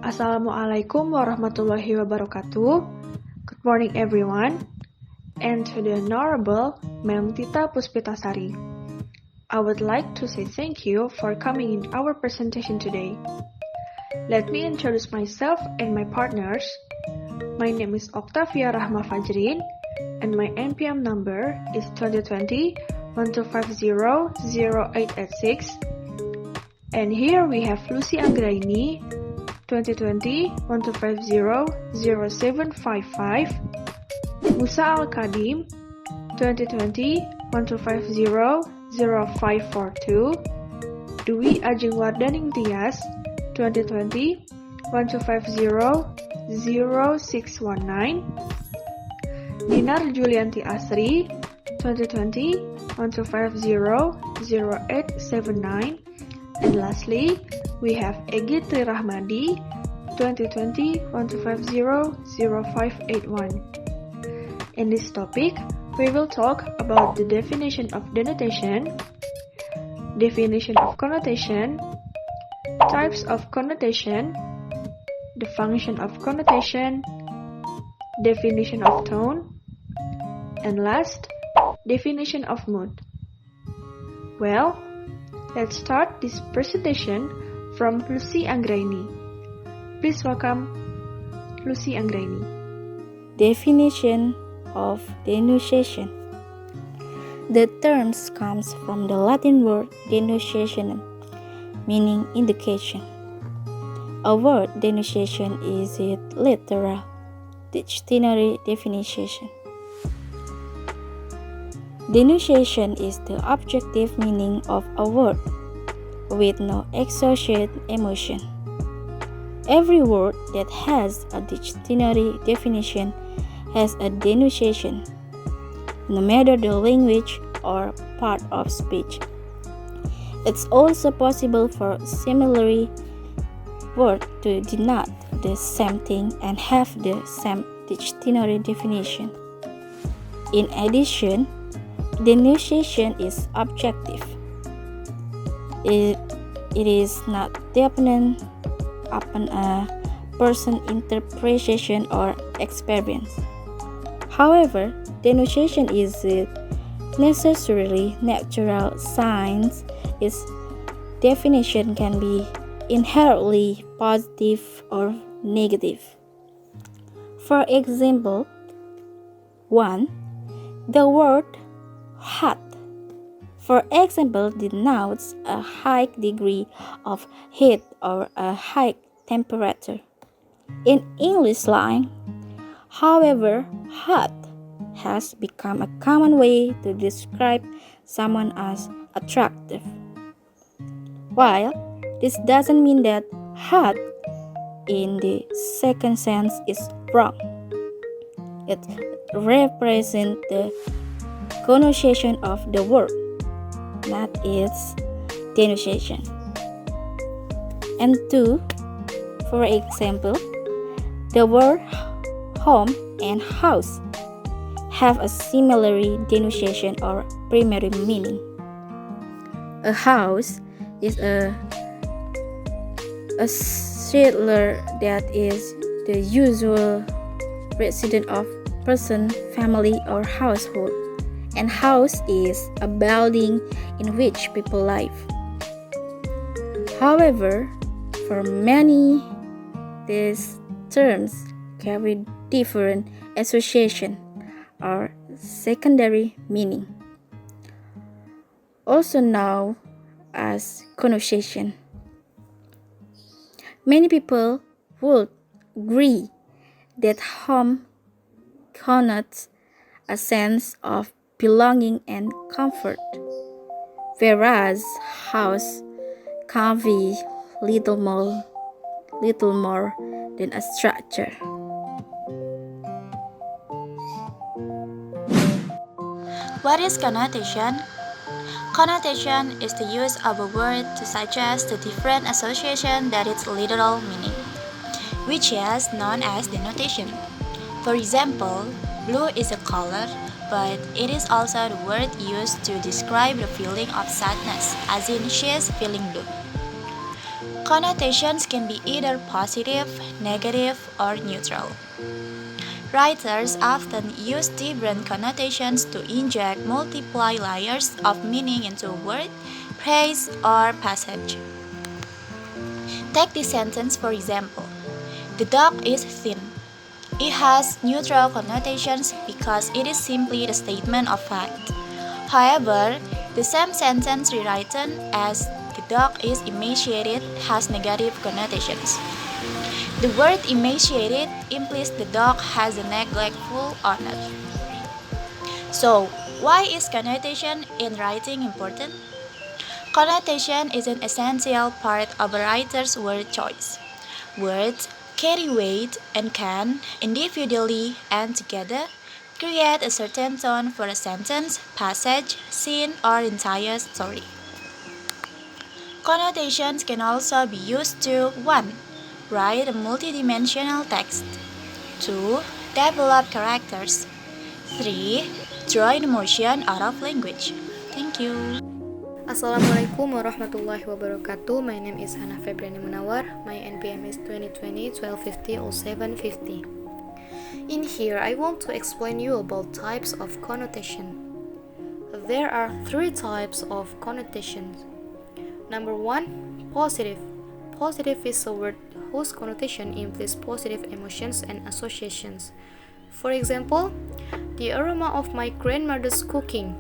Assalamualaikum warahmatullahi wabarakatuh. Good morning everyone, and to the Honorable Ma'am Tita Puspitasari. I would like to say thank you for coming in our presentation today. Let me introduce myself and my partners. My name is Octavia Rahma Fajrin, and my NPM number is 2020-1250-0886. And here we have Lucy Anggraini, 2020-1250-0755, Musa Al-Kadim, 2020-1250-0542, Dwi Ajeng Wardaning Tias, 2020-1250-0619, Dinar Julianti Asri, 2020-1250-0879, and lastly, we have Egi Tri Rahmadi, 2020-1250-0581. In this topic, we will talk about the definition of denotation, definition of connotation, types of connotation, the function of connotation, definition of tone, and last, definition of mood. Well, let's start this presentation from Lucy Anggraini. Please welcome Lucy Anggraini. Definition of denunciation. The term comes from the Latin word denunciationem, meaning indication. A word denunciation is its literal dictionary definition. Denunciation is the objective meaning of a word with no associated emotion. Every word that has a dictionary definition has a denunciation, no matter the language or part of speech. It's also possible for similar words to denote the same thing and have the same dictionary definition. In addition, denunciation is objective. It is not dependent upon a person's interpretation or experience. However, denunciation is necessarily natural since its definition can be inherently positive or negative. For example, 1. The word hot, for example, denotes a high degree of heat or a high temperature. In English slang, however, hot has become a common way to describe someone as attractive. While this doesn't mean that hot in the second sense is wrong. It represents the connotation of the word, not its denunciation. And 2, for example, the word home and house have a similar denunciation or primary meaning. A house is a settler that is the usual resident of person, family, or household. And house is a building in which people live. However, for many, these terms carry different association or secondary meaning, also known as connotation. Many people would agree that home connotes a sense of belonging and comfort, whereas house can be little more than a structure. What is connotation? Connotation is the use of a word to suggest a different association than its literal meaning, which is known as denotation. For example, blue is a color, but it is also the word used to describe the feeling of sadness, as in she is feeling blue. Connotations can be either positive, negative, or neutral. Writers often use different connotations to inject multiple layers of meaning into a word, phrase, or passage. Take this sentence for example. The dog is thin. It has neutral connotations because it is simply the statement of fact. However, the same sentence rewritten as the dog is emaciated has negative connotations. The word emaciated implies the dog has a neglectful owner. So, why is connotation in writing important? Connotation is an essential part of a writer's word choice. Words carry weight and can, individually and together, create a certain tone for a sentence, passage, scene, or entire story. Connotations can also be used to 1. Write a multidimensional text. 2. Develop characters. 3. Draw emotion out of language. Thank you. Assalamualaikum warahmatullahi wabarakatuh. My name is Hana Febriani Munawar. My NPM is 2020-1250-0750. In here, I want to explain you about types of connotation. There are 3 types of connotations. Number 1, positive. Positive is a word whose connotation implies positive emotions and associations. For example, the aroma of my grandmother's cooking.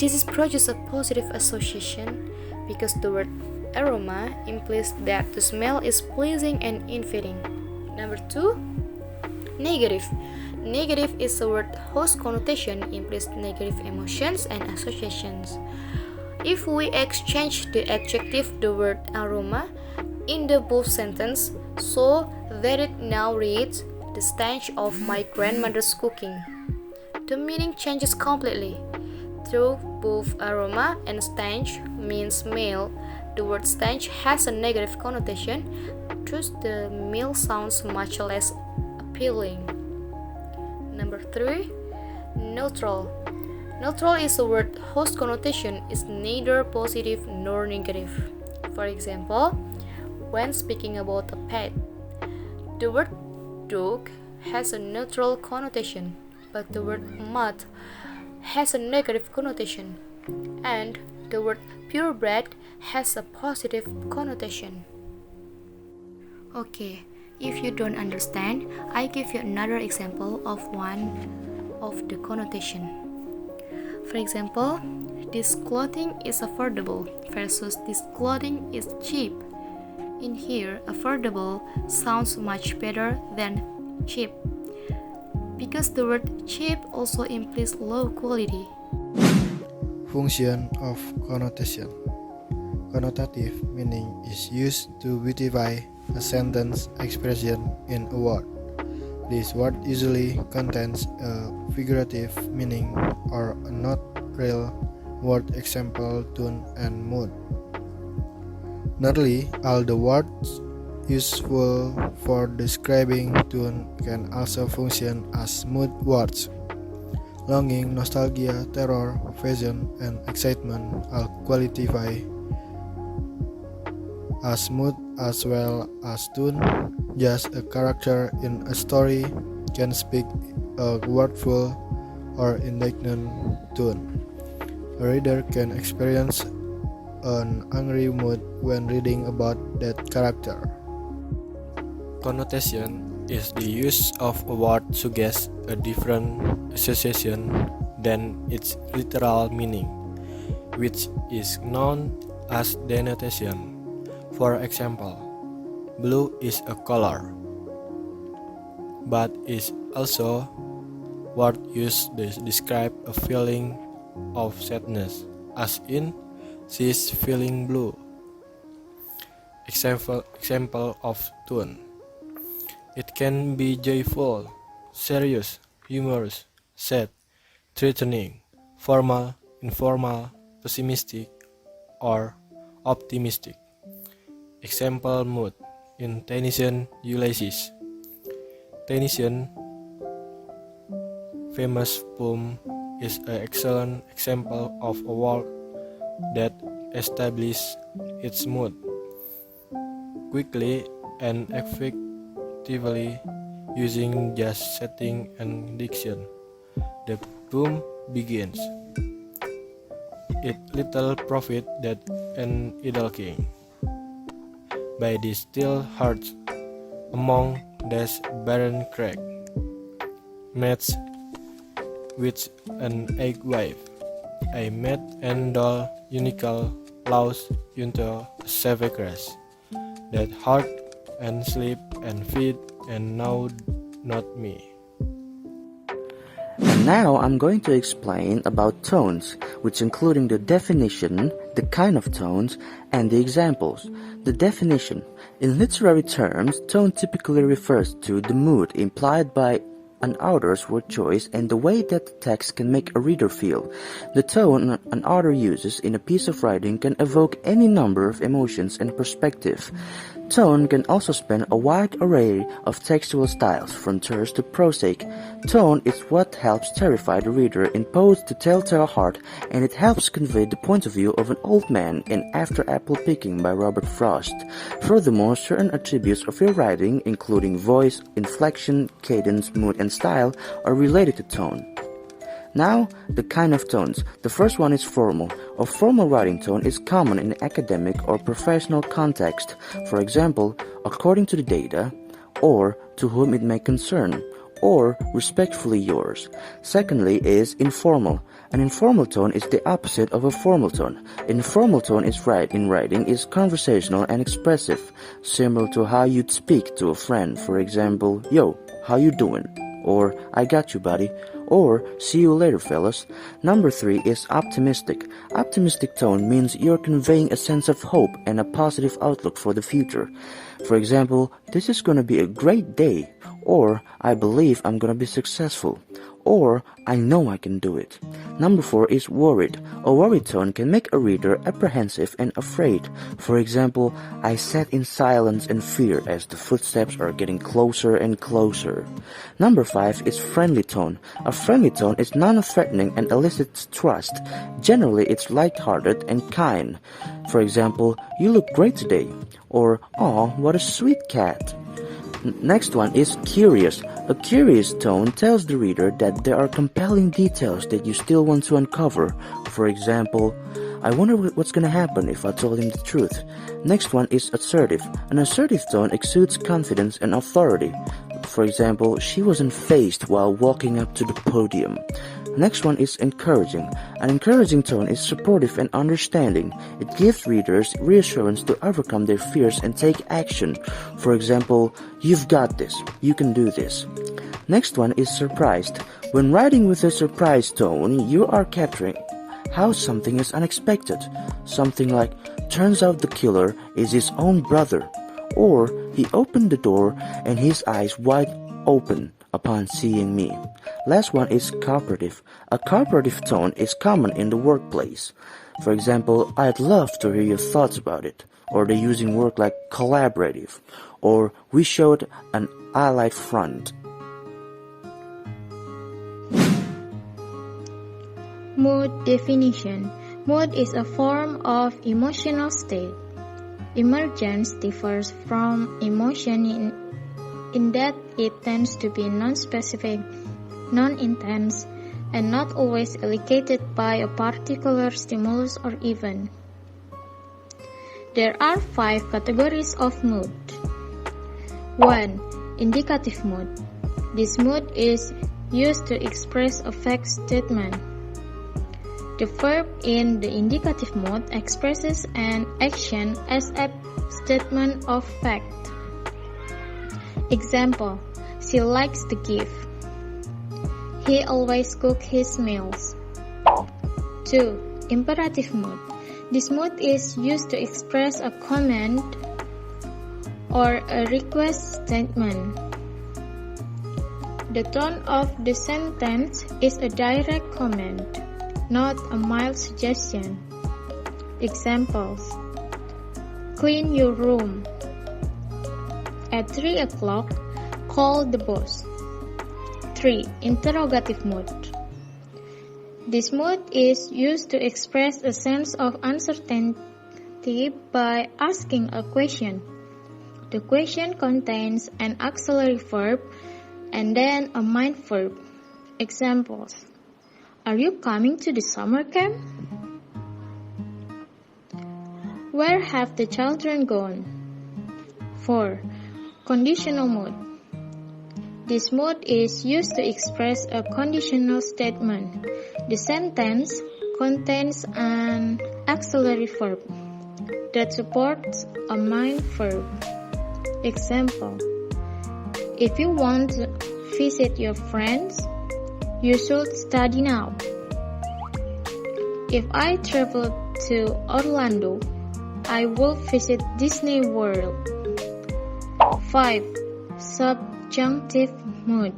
This is produce a positive association because the word aroma implies that the smell is pleasing and inviting. Number 2, negative. Negative is a word whose connotation implies negative emotions and associations. If we exchange the adjective the word aroma in the both sentence so that it now reads the stench of my grandmother's cooking, the meaning changes completely. Though both aroma and stench means male, the word stench has a negative connotation, thus the male sounds much less appealing. Number 3, neutral. Neutral is a word whose connotation is neither positive nor negative. For example, when speaking about a pet, the word dog has a neutral connotation, but the word mutt has a negative connotation, and the word purebred has a positive connotation. Okay, if you don't understand, I give you another example of one of the connotation. For example, this clothing is affordable versus this clothing is cheap. In here, affordable sounds much better than cheap, because the word cheap also implies low quality. Function of connotation. Connotative meaning is used to beautify a sentence expression in a word. This word usually contains a figurative meaning or a not real word, example, tone, and mood. Nearly all the words useful for describing tone can also function as mood words. Longing, nostalgia, terror, vision, and excitement all qualify as mood as well as tone. Just a character in a story can speak a wordful or indignant tone. A reader can experience an angry mood when reading about that character. Connotation is the use of a word suggests a different association than its literal meaning, which is known as denotation. For example, blue is a color, but is also word used to describe a feeling of sadness, as in, she's feeling blue. Example of tone. It can be joyful, serious, humorous, sad, threatening, formal, informal, pessimistic, or optimistic. Example mood in Tennyson Ulysses. Tennyson famous poem is an excellent example of a work that establishes its mood. quickly and effectively using just setting and diction. The poem begins. It little profit that an idle king, by the still hearts among this barren crag, mates with an egg wife. I met and doll unical louse into a savage grass, that heart and sleep and feed and now not me. And now I'm going to explain about tones, which including the definition, the kind of tones, and the examples. The definition. In literary terms, tone typically refers to the mood implied by an author's word choice and the way that the text can make a reader feel. The tone an author uses in a piece of writing can evoke any number of emotions and perspective. Tone can also span a wide array of textual styles, from terse to prosaic. Tone is what helps terrify the reader in Poe's The Telltale Heart, and it helps convey the point of view of an old man in After Apple Picking by Robert Frost. Furthermore, certain attributes of your writing, including voice, inflection, cadence, mood, and style, are related to tone. Now, the kind of tones. The first one is formal. A formal writing tone is common in academic or professional context. For example, according to the data, or to whom it may concern, or respectfully yours. Secondly is informal. An informal tone is the opposite of a formal tone. Informal tone in writing is conversational and expressive, similar to how you'd speak to a friend. For example, yo, how you doing? Or I got you, buddy. Or see you later, fellas. Number 3 is optimistic. Optimistic tone means you're conveying a sense of hope and a positive outlook for the future. For example, this is gonna be a great day. Or I believe I'm gonna be successful. Or I know I can do it. Number 4 is worried. A worried tone can make a reader apprehensive and afraid. For example, I sat in silence and fear as the footsteps are getting closer and closer. Number 5 is friendly tone. A friendly tone is non-threatening and elicits trust. Generally, it's light-hearted and kind. For example, you look great today. Or, aw, what a sweet cat. Next one is curious. A curious tone tells the reader that there are compelling details that you still want to uncover. For example, I wonder what's gonna happen if I told him the truth. Next one is assertive. An assertive tone exudes confidence and authority. For example, she wasn't fazed while walking up to the podium. Next one is encouraging. An encouraging tone is supportive and understanding. It gives readers reassurance to overcome their fears and take action. For example, you've got this, you can do this. Next one is surprised. When writing with a surprise tone, you are capturing how something is unexpected. Something like, turns out the killer is his own brother. Or, he opened the door and his eyes wide open upon seeing me. Last one is cooperative. A cooperative tone is common in the workplace. For example, I'd love to hear your thoughts about it. Or they're using word like collaborative. Or we showed an allied front. Mood definition. Mood is a form of emotional state. Emergence differs from emotion in that it tends to be non-specific, non-intense, and not always allocated by a particular stimulus or event. There are 5 categories of mood. 1. Indicative mood. This mood is used to express a fact statement. The verb in the indicative mood expresses an action as a statement of fact. Example, she likes to give. He always cooks his meals. 2. Imperative mood. This mood is used to express a command or a request statement. The tone of the sentence is a direct command, not a mild suggestion. Examples: clean your room. At 3 o'clock, call the boss. 3. Interrogative mood. This mood is used to express a sense of uncertainty by asking a question. The question contains an auxiliary verb and then a main verb. Examples: Are you coming to the summer camp? Where have the children gone? 4. Conditional mood. This mood is used to express a conditional statement. The sentence contains an auxiliary verb that supports a main verb. Example: If you want to visit your friends, you should study now. If I travel to Orlando, I will visit Disney World. 5. Subjunctive mood.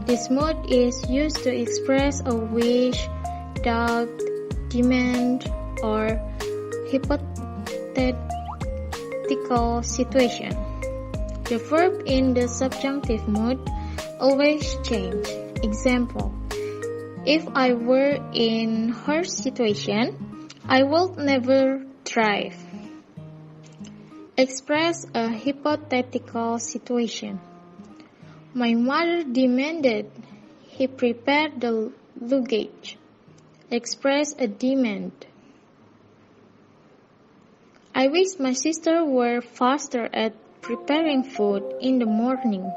This mood is used to express a wish, doubt, demand, or hypothetical situation. The verb in the subjunctive mood always change. Example: If I were in her situation, I would never drive. Express a hypothetical situation. My mother demanded he prepare the luggage. Express a demand. I wish my sister were faster at preparing food in the morning.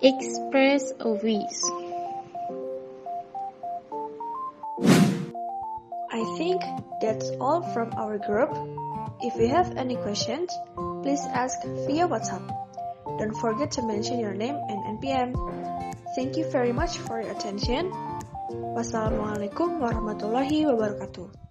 Express a wish. I think that's all from our group. If you have any questions, please ask via WhatsApp. Don't forget to mention your name and NPM. Thank you very much for your attention. Wassalamualaikum warahmatullahi wabarakatuh.